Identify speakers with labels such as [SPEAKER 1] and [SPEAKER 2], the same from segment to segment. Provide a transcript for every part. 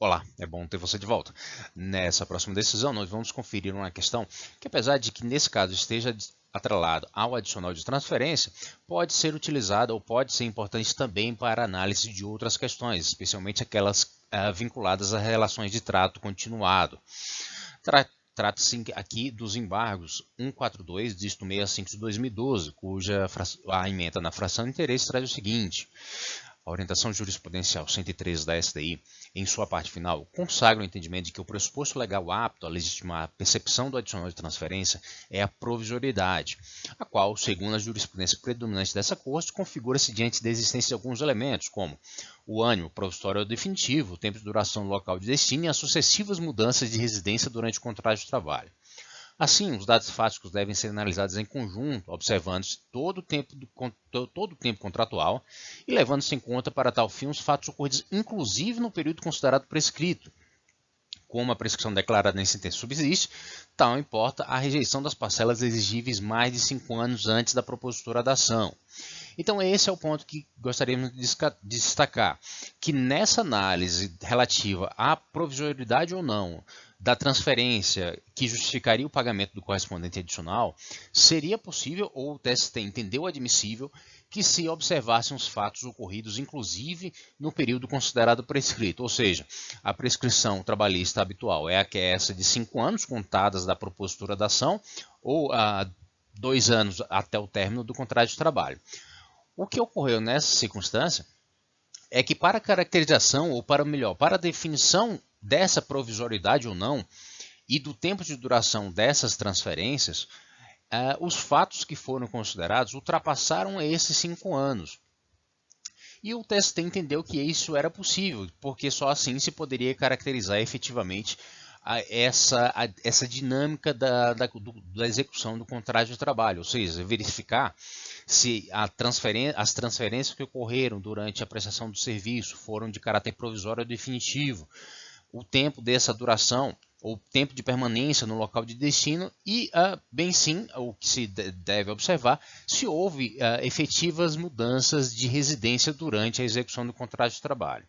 [SPEAKER 1] Olá, é bom ter você de volta. Nessa próxima decisão, nós vamos conferir uma questão que, apesar de que nesse caso esteja atrelado ao adicional de transferência, pode ser utilizada ou pode ser importante também para a análise de outras questões, especialmente aquelas vinculadas a relações de trato continuado. Trata-se aqui dos embargos 142, dígito 65 de 2012, cuja a emenda na fração de interesse traz o seguinte: a orientação jurisprudencial 113 da STI, em sua parte final, consagra o entendimento de que o pressuposto legal apto a legitimar a percepção do adicional de transferência é a provisoriedade, a qual, segundo a jurisprudência predominante dessa Corte, configura-se diante da existência de alguns elementos, como o ânimo provisório ou definitivo, o tempo de duração do local de destino e as sucessivas mudanças de residência durante o contrato de trabalho. Assim, os dados fáticos devem ser analisados em conjunto, observando-se todo o tempo contratual e levando-se em conta para tal fim os fatos ocorridos inclusive no período considerado prescrito. Como a prescrição declarada em sentença subsiste, tal importa a rejeição das parcelas exigíveis mais de 5 anos antes da propositura da ação. Então, esse é o ponto que gostaríamos de destacar, que nessa análise relativa à provisoriedade ou não da transferência que justificaria o pagamento do correspondente adicional, seria possível, ou o TST entendeu admissível, que se observassem os fatos ocorridos, inclusive no período considerado prescrito, ou seja, a prescrição trabalhista habitual é essa de 5 anos contadas da propositura da ação, ou 2 anos até o término do contrato de trabalho. O que ocorreu nessa circunstância é que para a caracterização, ou para melhor, para a definição dessa provisoriedade ou não, e do tempo de duração dessas transferências, os fatos que foram considerados ultrapassaram esses 5 anos. E o TST entendeu que isso era possível, porque só assim se poderia caracterizar efetivamente essa dinâmica da execução do contrato de trabalho, ou seja, verificar se as transferências que ocorreram durante a prestação do serviço foram de caráter provisório ou definitivo, o tempo dessa duração, ou tempo de permanência no local de destino e, bem sim, o que se deve observar, se houve efetivas mudanças de residência durante a execução do contrato de trabalho.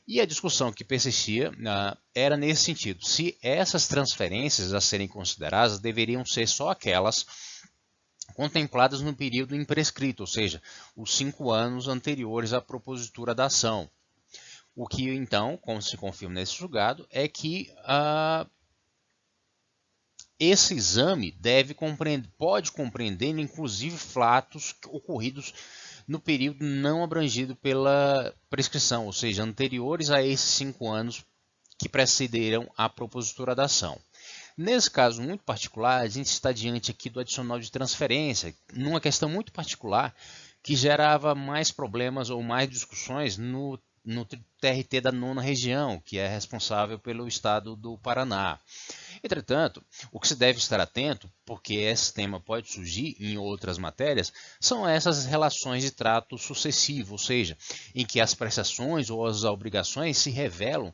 [SPEAKER 1] E a discussão que persistia era nesse sentido, se essas transferências a serem consideradas deveriam ser só aquelas contempladas no período imprescrito, ou seja, os 5 anos anteriores à propositura da ação. O que então, como se confirma nesse julgado, é que esse exame pode compreender, inclusive, fatos ocorridos no período não abrangido pela prescrição, ou seja, anteriores a esses 5 anos que precederam a propositura da ação. Nesse caso muito particular, a gente está diante aqui do adicional de transferência, numa questão muito particular que gerava mais problemas ou mais discussões no TRT da nona região, que é responsável pelo estado do Paraná. Entretanto, o que se deve estar atento, porque esse tema pode surgir em outras matérias, são essas relações de trato sucessivo, ou seja, em que as prestações ou as obrigações se revelam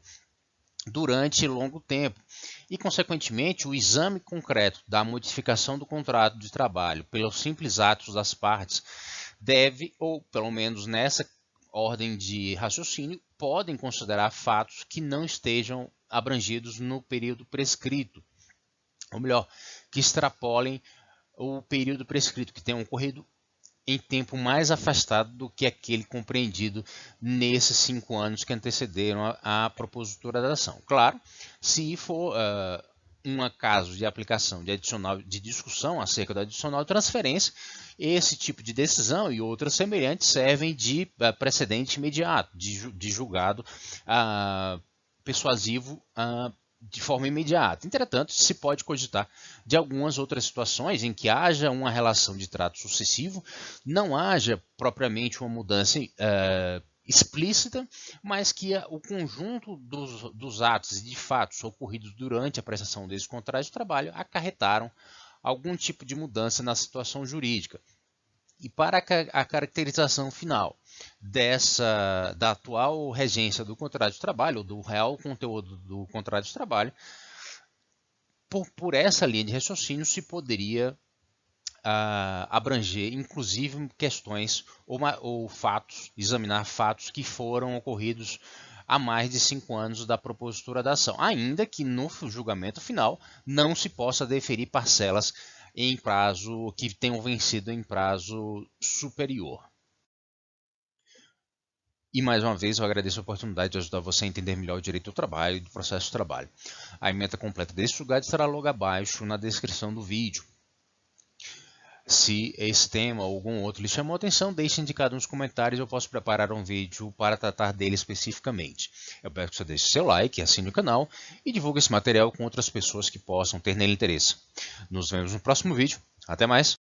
[SPEAKER 1] durante longo tempo e, consequentemente, o exame concreto da modificação do contrato de trabalho pelos simples atos das partes deve, ou pelo menos nessa ordem de raciocínio, podem considerar fatos que não estejam abrangidos no período prescrito, ou melhor, que extrapolem o período prescrito, que tenham ocorrido em tempo mais afastado do que aquele compreendido nesses 5 anos que antecederam a propositura da ação. Claro, se for um caso de aplicação de adicional de discussão acerca do adicional de transferência, esse tipo de decisão e outras semelhantes servem de precedente imediato, de julgado persuasivo de forma imediata. Entretanto, se pode cogitar de algumas outras situações em que haja uma relação de trato sucessivo, não haja propriamente uma mudança explícita, mas que o conjunto dos atos e de fatos ocorridos durante a prestação desse contrato de trabalho acarretaram algum tipo de mudança na situação jurídica. E para a caracterização final da atual regência do contrato de trabalho, ou do real conteúdo do contrato de trabalho, por essa linha de raciocínio se poderia abranger, inclusive, questões ou fatos, examinar fatos que foram ocorridos a mais de 5 anos da propositura da ação, ainda que no julgamento final não se possa deferir parcelas em prazo que tenham vencido em prazo superior. E mais uma vez eu agradeço a oportunidade de ajudar você a entender melhor o direito do trabalho e do processo de trabalho. A ementa completa desse julgado estará logo abaixo na descrição do vídeo. Se esse tema ou algum outro lhe chamou a atenção, deixe indicado nos comentários, eu posso preparar um vídeo para tratar dele especificamente. Eu peço que você deixe seu like, assine o canal e divulgue esse material com outras pessoas que possam ter nele interesse. Nos vemos no próximo vídeo. Até mais!